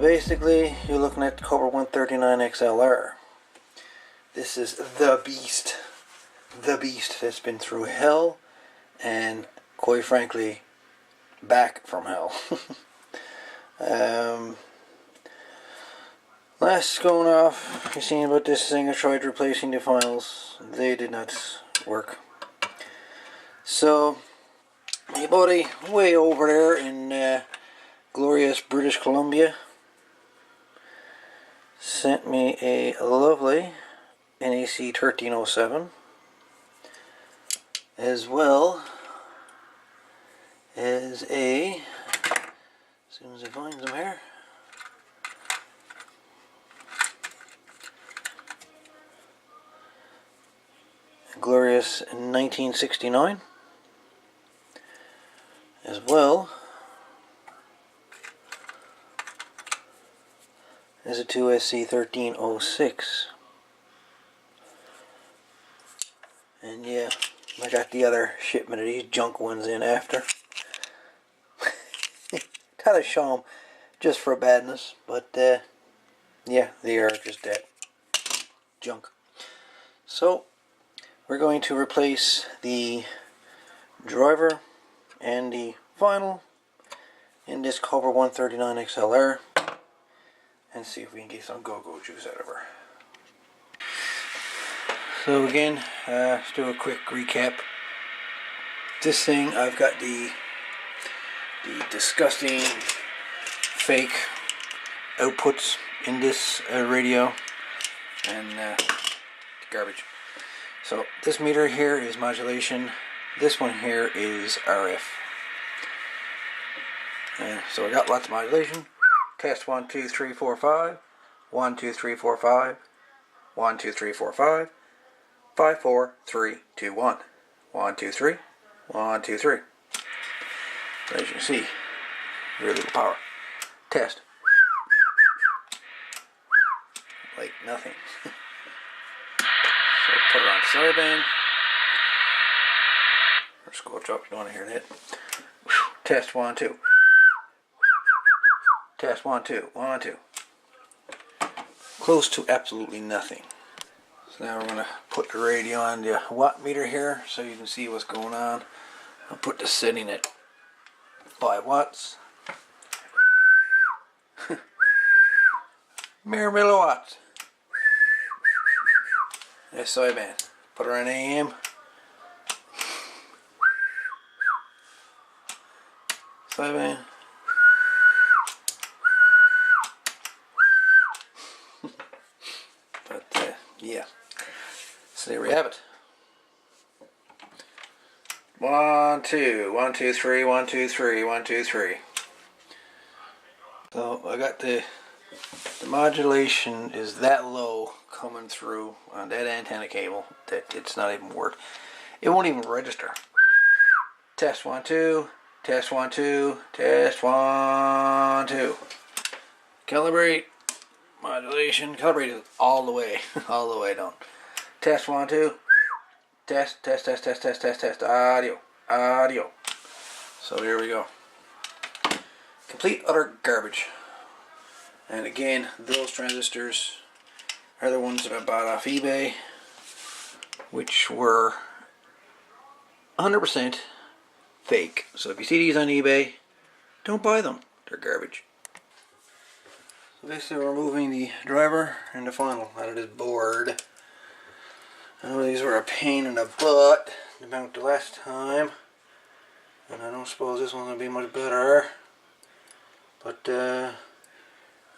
basically, you're looking at the Cobra 139 XLR. This is the beast that's been through hell and, quite frankly, back from hell. Last going off, you're seeing about this thing. I tried replacing the finals. They did not work. So, my buddy way over there in glorious British Columbia sent me a lovely NAC 1307, as well as a, as soon as I find them here, glorious 1969, as well as a 2SC 1306. And yeah, I got the other shipment of these junk ones in after. Gotta show them just for badness, but yeah, they are just that junk. So we're going to replace the driver and the final in this Cobra 139 XLR and see if we can get some go-go juice out of her. So again, let's do a quick recap. This thing, I've got the disgusting fake outputs in this radio, and garbage. So this meter here is modulation. This one here is RF. So I got lots of modulation. Test 1, 2, 3, 4, 5. 1, 2, 3, 4, 5. 1, 2, 3, 4, 5. 5, 4, 3, 2, 1. 1, 2, 3. 1, 2, 3. So as you can see, very little power. Test. Like nothing. So put it on sideband. Or scorch up, you don't want to hear that. Test 1, 2. Test 1, 2. 1, 2. Close to absolutely nothing. So now we're going to put the radio on the watt meter here so you can see what's going on. I'll put the setting at 5 watts. Mere milliwatts. That's sideband. Put her on AM. Sideband. But yeah. So there we have it. 1, 2, 1, 2, 3, 1, 2, 3, 1, 2, 3. So I got the modulation is that low coming through on that antenna cable that it's not even worth. It won't even register. Test 1, 2. Test 1, 2. Test 1, 2. Calibrate. Modulation. Calibrate it all the way. All the way down. Test 1, 2. Test, test, test, test, test, test, test. Audio. Audio. So here we go. Complete utter garbage. And again, those transistors are the ones that I bought off eBay, which were 100% fake. So if you see these on eBay, don't buy them. They're garbage. So basically we're removing the driver and the final out of this board. I know these were a pain in the butt to mount the last time, and I don't suppose this one's going to be much better, but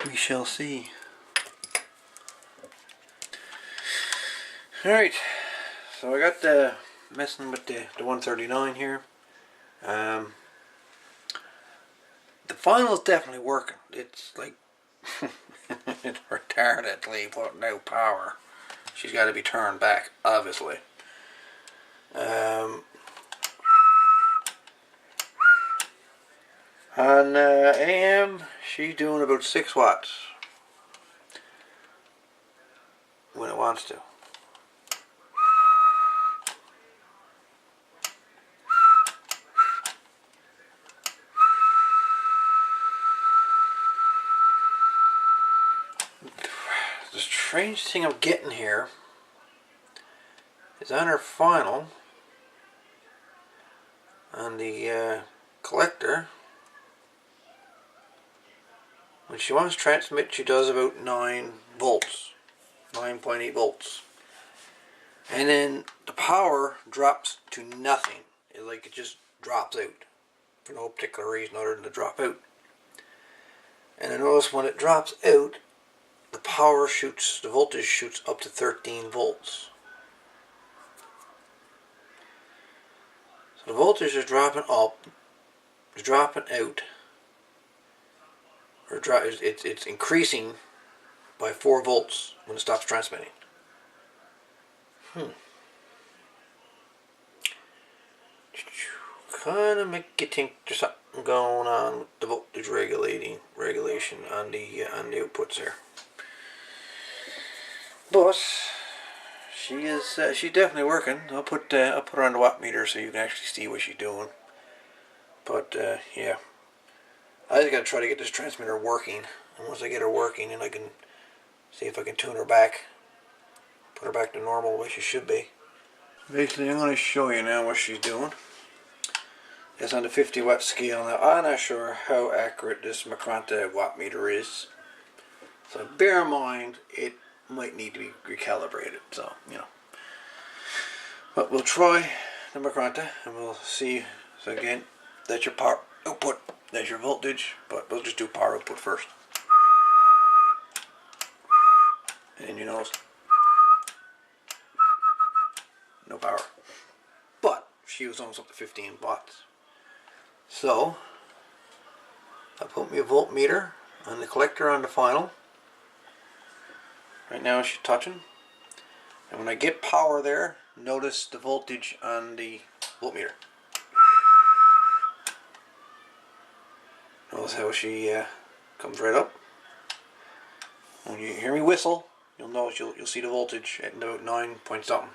we shall see. Alright, so I got messing with the 139 here. The final's definitely working. It's like it's retardedly putting out power. She's got to be turned back, obviously. On AM, she's doing about 6 watts when it wants to. strange thing I'm getting here is on her final, on the collector, when she wants to transmit, she does about 9 volts, 9.8 volts. And then the power drops to nothing. It just drops out for no particular reason other than to drop out. And I notice when it drops out, the voltage shoots up to 13 volts. So the voltage is dropping up, it's dropping out, or it's increasing by 4 volts when it stops transmitting. Kind of make you think there's something going on with the voltage regulation on the outputs here. But she's definitely working. I'll put her on the watt meter so you can actually see what she's doing. But yeah, I just gotta try to get this transmitter working. And once I get her working, then I can see if I can tune her back, put her back to normal the way she should be. Basically, I'm going to show you now what she's doing. It's on the 50 watt scale. Now, I'm not sure how accurate this Macronta watt meter is. So bear in mind, it might need to be recalibrated. So, you know. But we'll try the Macronta and we'll see. So again, that's your power output. That's your voltage. But we'll just do power output first. And then you notice no power. But she was almost up to 15 watts. So I put me a voltmeter on the collector on the final. Right now she's touching. And when I get power there, notice the voltage on the voltmeter. Notice how she comes right up. When you hear me whistle, you'll notice you'll see the voltage at about 9 point something.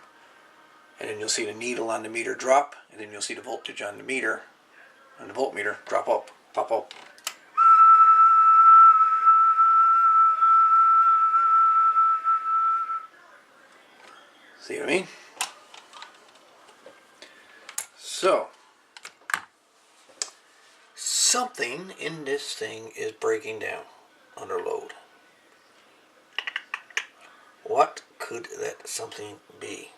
And then you'll see the needle on the meter drop, and then you'll see the voltage on the meter, on the voltmeter, drop up, pop up. See what I mean? So, something in this thing is breaking down under load. What could that something be?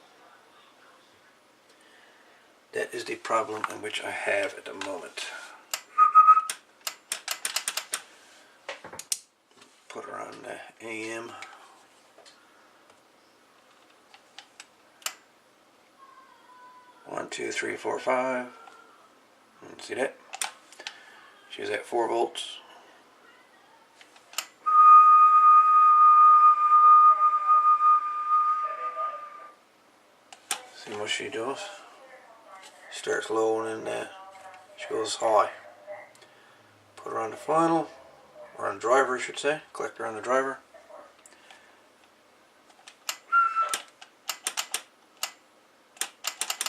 That is the problem in which I have at the moment. Put her on the AM. One, 2, 3, 4, 5. See that? She's at 4 volts. See what she does. Starts low and then she goes high. Put her on the final, or on the driver I should say, collector on the driver.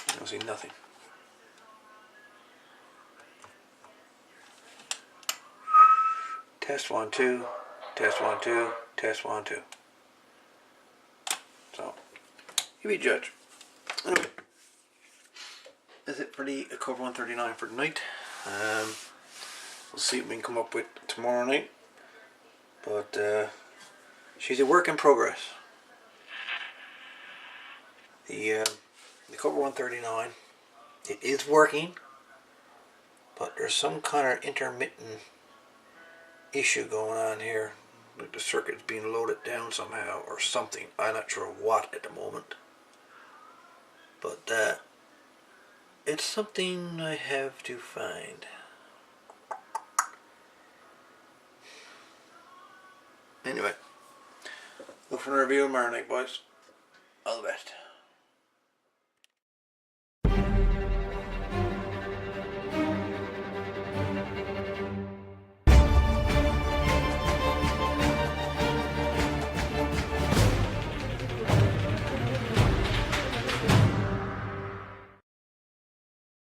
You don't see nothing. Test 1, 2, test 1, 2, test 1, 2. So, you be judge. Anyway. That's it for the Cobra 139 for tonight. We'll see what we can come up with tomorrow night. But she's a work in progress. The Cobra 139, it is working, but there's some kind of intermittent issue going on here. Like the circuit's being loaded down somehow or something. I'm not sure what at the moment. But it's something I have to find. Anyway, look for a review tomorrow night, boys. All the best.